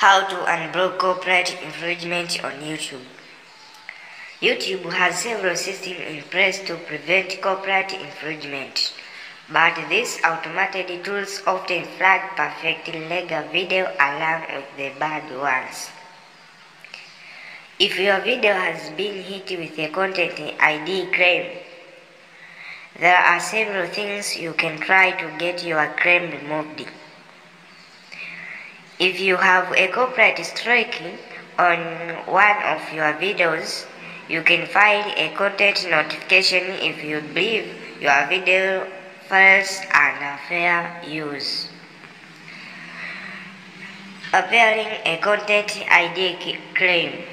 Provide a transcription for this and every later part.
How to unblock copyright infringement on YouTube. YouTube has several systems in place to prevent copyright infringement, but these automated tools often flag perfectly legal video along with the bad ones. If your video has been hit with a content ID claim, there are several things you can try to get your claim removed. If you have a copyright strike on one of your videos, you can file a content notification if you believe your video falls under fair use. Appearing a content ID claim.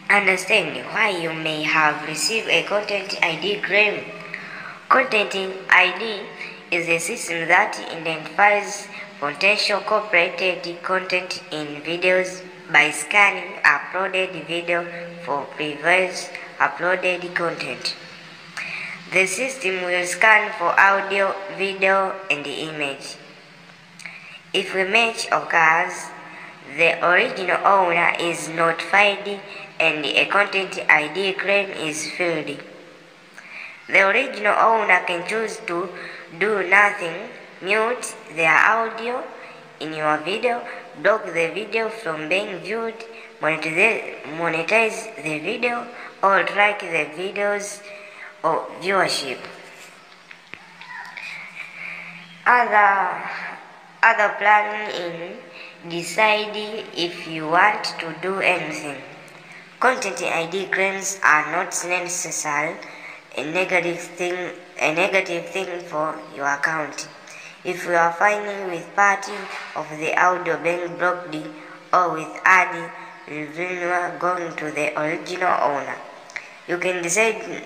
Understand why you may have received a content ID claim. Content ID is a system that identifies potential copyrighted content in videos by scanning uploaded video for previous uploaded content. The system will scan for audio, video, and image. If a match occurs, the original owner is notified and a content ID claim is filed. The original owner can choose to do nothing, mute their audio in your video, block the video from being viewed, monetize the video, or track the video's viewership. Other planning in decide if you want to do anything. Content ID claims are not necessarily a negative thing for your account. If you are finding with part of the audio being blocked or with ad revenue going to the original owner, you can decide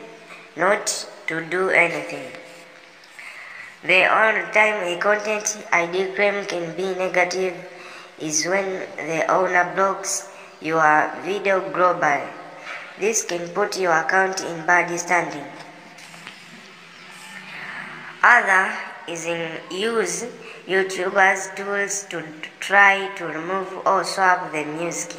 not to do anything. The only time a content ID claim can be negative is when the owner blocks your video globally. This can put your account in bad standing. Other is in use YouTube's tools to try to remove or swap the music.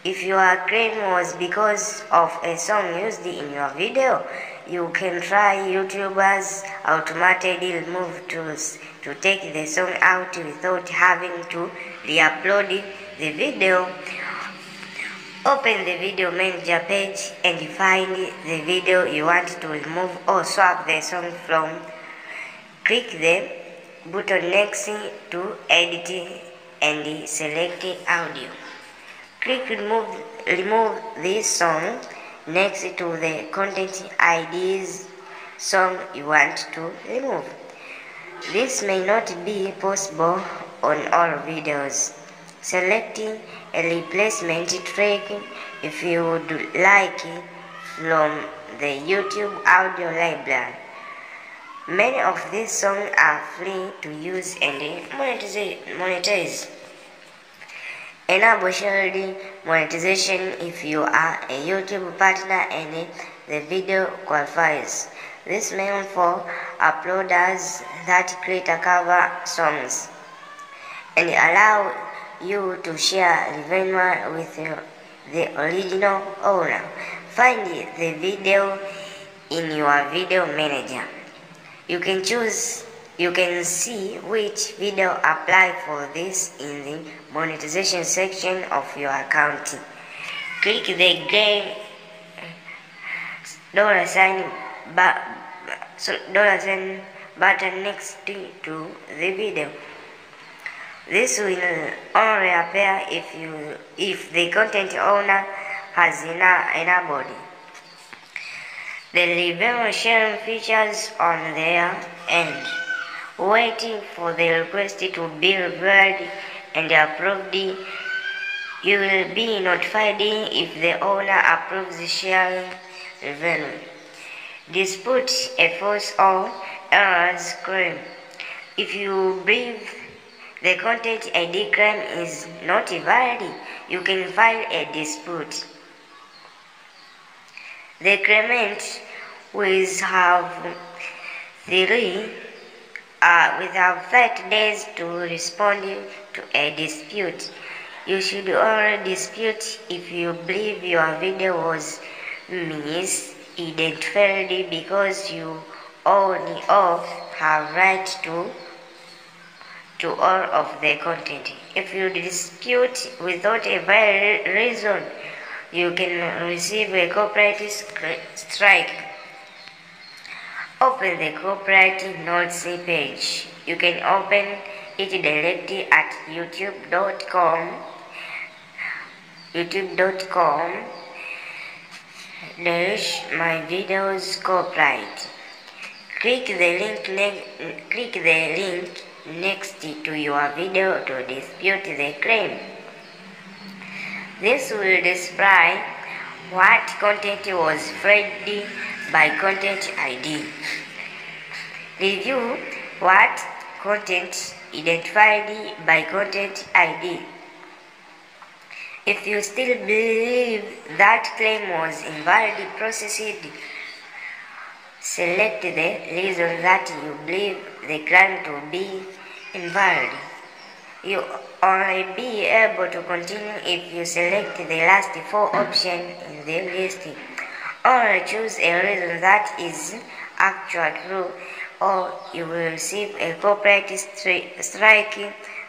If your claim was because of a song used in your video, you can try YouTube's automated remove tools to take the song out without having to re-upload the video. Open the video manager page and find the video you want to remove or swap the song from. Click the button next to edit and select audio. Click remove this song next to the content ID's song you want to remove. This may not be possible on all videos. Selecting a replacement track if you would like from the YouTube audio library. Many of these songs are free to use and monetize. Enable shared monetization if you are a YouTube partner and the video qualifies. This means for uploaders that create cover songs and allow you to share revenue with the original owner. Find the video in your video manager. You can see which video apply for this in the monetization section of your account. Click the green $sign button next to the video. This will only appear if the content owner has enabled the revenue sharing features on their end. Waiting for the request to be reviewed and approved. You will be notified if the owner approves sharing revenue. Dispute a false or errors claim. If you believe the content ID claim is not valid, you can file a dispute. The claimant will have 30 days to respond to a dispute. You should only dispute if you believe your video was misidentified because you own or have right to all of the content. If you dispute without a valid reason, you can receive a copyright strike. Open the copyright notes page. You can open it directly at youtube.com/my videos copyright. Click the link next to your video to dispute the claim. This will display what content was flagged by content ID. Review what content identified by content ID. If you still believe that claim was invalid, proceed. Select the reason that you believe the claim to be invalid. You only be able to continue if you select the last 4 options in the list. Or choose a reason that is actually true, or you will receive a copyright strike.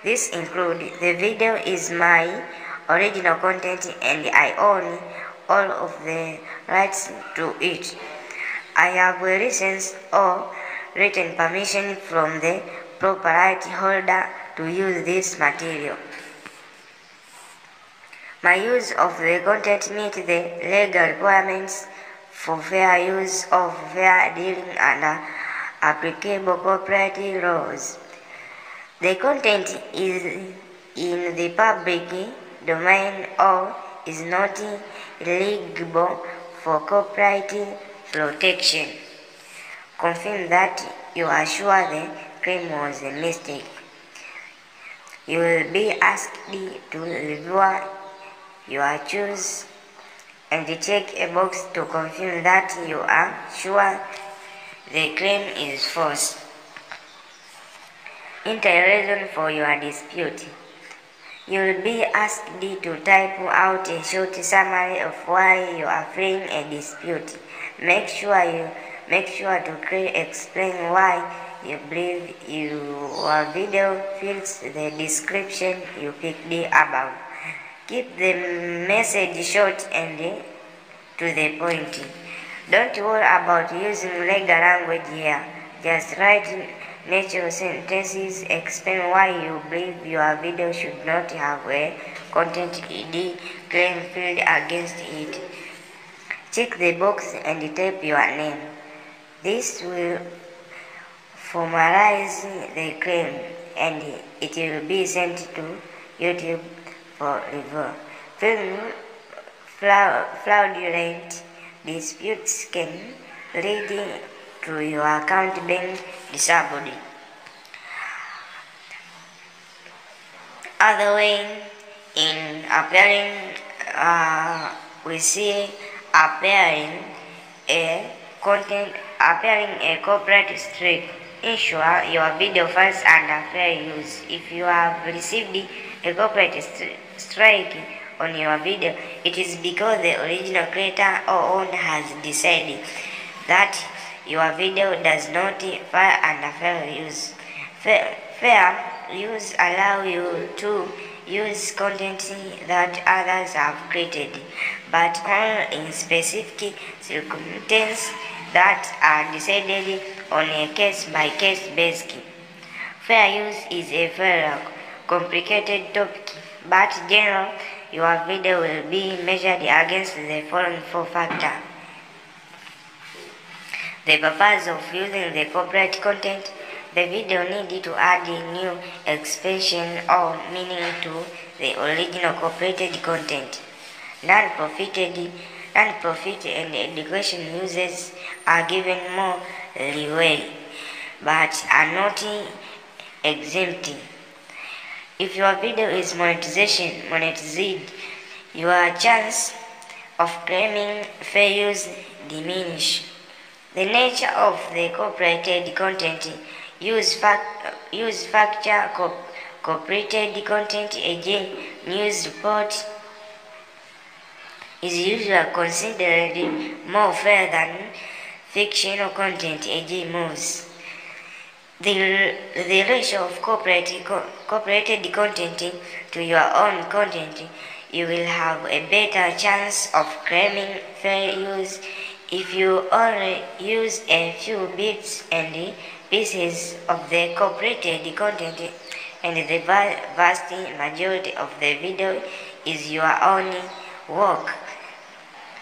This includes: the video is my original content and I own all of the rights to it. I have a license or written permission from the property holder to use this material. My use of the content meets the legal requirements for fair use of fair dealing under applicable copyright laws. The content is in the public domain or is not eligible for copyright protection. Confirm that you are sure the claim was a mistake. You will be asked to review your choice and check a box to confirm that you are sure the claim is false. Enter a reason for your dispute. You will be asked to type out a short summary of why you are filing a dispute. Make sure to clearly explain why you believe your video fits the description you picked above. Keep the message short and to the point. Don't worry about using legal language here. Just write natural sentences. Explain why you believe your video should not have a content ID claim field against it. Check the box and type your name. This will formalize the claim and it will be sent to YouTube for review. Fraudulent disputes can lead to your account being disabled. Other way in appearing, we see appearing a copyright strike. Ensure your video falls under fair use. If you have received a copyright strike on your video, it is because the original creator or owner has decided that your video does not fall under fair use. Fair use allows you to use content that others have created, but only in specific circumstances that are decided on a case-by-case basis. Fair use is a very complicated topic, but generally, your video will be measured against the following 4 factors. The purpose of using the copyright content. The video needed to add new expression or meaning to the original copyrighted content. Non-profit and education users are given more leeway, but are not exempt. If your video is monetized, your chance of claiming fair use diminish. The nature of the copyrighted content use factor copyrighted content, e.g. news report, is usually considered more fair than fictional content, e.g. movies. The ratio of copyrighted content to your own content, you will have a better chance of claiming fair use if you only use a few bits and pieces of the copyrighted content and the vast majority of the video is your own work.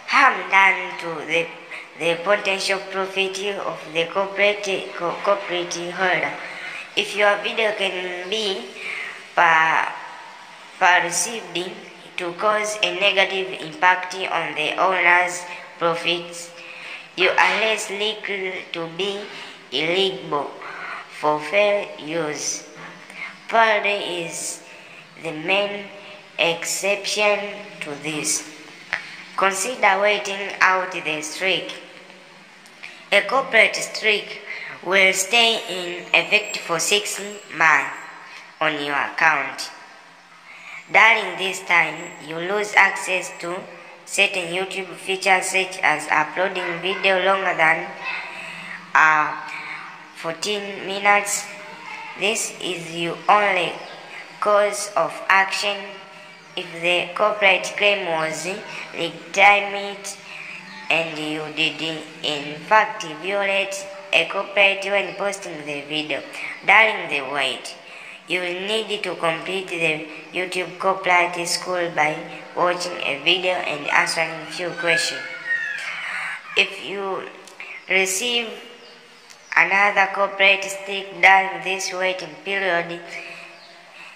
Harm done to the potential profit of the copyright holder. If your video can be perceived to cause a negative impact on the owner's profits, you are less likely to be eligible for fair use. Parody is the main exception to this. Consider waiting out the streak. A copyright streak will stay in effect for 6 months on your account. During this time, you lose access to certain YouTube features such as uploading video longer than 14 minutes. This is your only course of action if the copyright claim was legitimate and you did in fact violate a copyright when posting the video. During the wait, you will need to complete the YouTube copyright school by watching a video and answering a few questions. If you receive another copyright strike during this waiting period,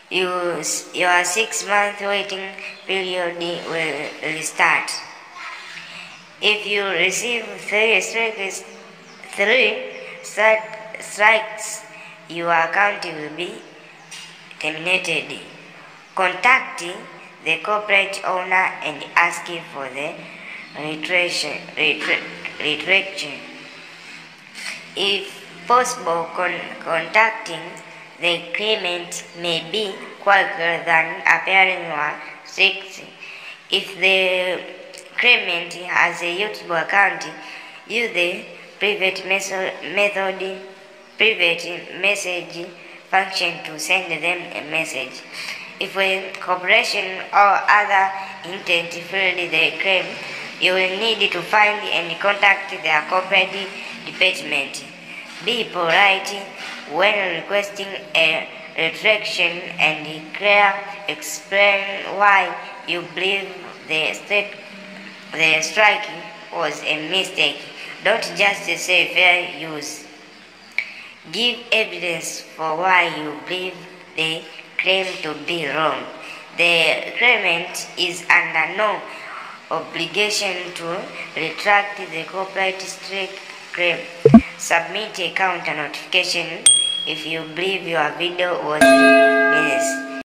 your 6-month waiting period will restart. If you receive 3 strikes, your account will be terminated. Contact the copyright owner and ask for the retraction. If possible, contacting the claimant may be quicker than appearing or strict. If the claimant has a YouTube account, use the private message function to send them a message. If a corporation or other entity filed the claim, you will need to find and contact their copyright department. Be polite when requesting a retraction and explain why you believe the strike was a mistake. Don't just say fair use. Give evidence for why you believe the claim to be wrong. The claimant is under no obligation to retract the copyright strike claim. Submit a counter notification if you believe your video was